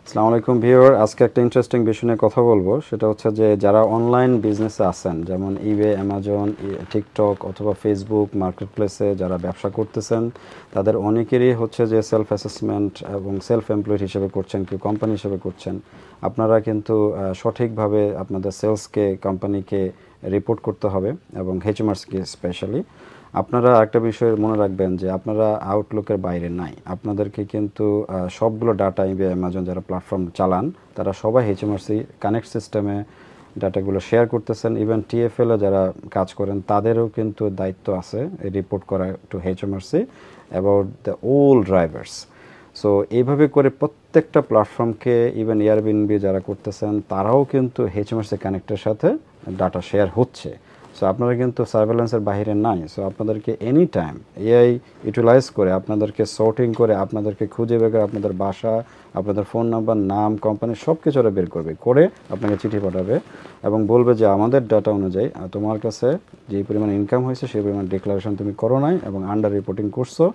আসসালামু আলাইকুম ভিউয়ার, আজকে একটা ইন্টারেস্টিং বিষয় নিয়ে কথা বলবো। সেটা হচ্ছে যে যারা অনলাইন বিজনেসে আছেন, যেমন ইবে, অ্যামাজন, টিকটক অথবা ফেসবুক মার্কেট প্লেসে যারা ব্যবসা করতেছেন, তাদের অনেকেরই হচ্ছে যে সেলফ অ্যাসেসমেন্ট এবং সেলফ এমপ্লয়েড হিসেবে করছেন, কেউ কোম্পানি হিসেবে করছেন। আপনারা কিন্তু সঠিকভাবে আপনাদের সেলসকে কোম্পানিকে রিপোর্ট করতে হবে, এবং হেচএমআরসিকে স্পেশালি। আপনারা একটা বিষয় মনে রাখবেন যে আপনারা আউটলুকের বাইরে নাই। আপনাদেরকে কিন্তু সবগুলো ডাটা ইবে, অ্যামাজন যারা প্ল্যাটফর্ম চালান, তারা সবাই এইচএমআরসি কানেক্ট সিস্টেমে ডাটাগুলো শেয়ার করতেছেন। ইভেন টিএফএল এ যারা কাজ করেন তাদেরও কিন্তু দায়িত্ব আছে রিপোর্ট করা to HMRC about the all drivers. So এইভাবে করে প্রত্যেকটা প্ল্যাটফর্মকে, ইভেন এয়ারবিএনবি যারা করতেছেন তারাও কিন্তু এইচএমআরসি কানেক্টের সাথে ডাটা শেয়ার হচ্ছে। সো আপনারা কিন্তু সার্ভেলেন্সের বাইরে নাই। সো আপনাদেরকে এনি টাইম এআই ইউটিলাইজ করে, আপনাদেরকে সর্টিং করে, আপনাদেরকে খুঁজে বের করে আপনাদের বাসা, আপনাদের ফোন নাম্বার, নাম, কোম্পানি সব কিছু ওরা বের করবে, করে আপনাকে চিঠি পাঠাবে এবং বলবে যে আমাদের ডাটা অনুযায়ী তোমার কাছে যে পরিমাণ ইনকাম হয়েছে সেই পরিমাণ ডিক্লারেশন তুমি করো নাই এবং আন্ডার রিপোর্টিং করছো।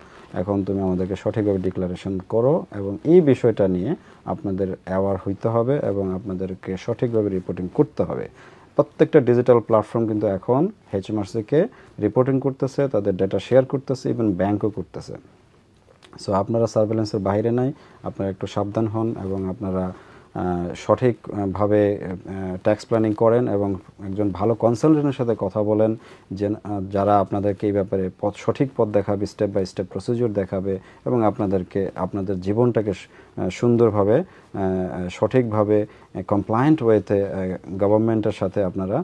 এখন তুমি আমাদেরকে সঠিকভাবে ডিক্লারেশন করো, এবং এই বিষয়টা নিয়ে আপনাদের অ্যাওয়ার হইতে হবে এবং আপনাদেরকে সঠিকভাবে রিপোর্টিং করতে হবে। প্রত্যেকটা ডিজিটাল প্ল্যাটফর্ম কিন্তু এখন এইচএমআরসিকে রিপোর্টিং করতেছে, তাদের ডেটা শেয়ার করতেছে, ইভেন ব্যাংকও করতেছে। সো আপনারা সার্ভেলেন্সের বাইরে নাই, আপনারা একটু সাবধান হন এবং আপনারা সঠিকভাবে ট্যাক্স প্ল্যানিং করেন এবং একজন ভালো কনসালটেন্টের সাথে কথা বলেন, যে যারা আপনাদেরকে এই ব্যাপারে সঠিক পথ দেখাবে, স্টেপ বাই স্টেপ প্রসিডিউর দেখাবে এবং আপনাদেরকে আপনাদের জীবনটাকে সুন্দরভাবে, সঠিকভাবে, কমপ্লায়েন্ট ওয়েতে গভর্নমেন্টের সাথে আপনারা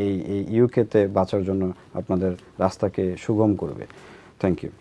এই ইউকেতে বাঁচার জন্য আপনাদের রাস্তাকে সুগম করবে। Thank you.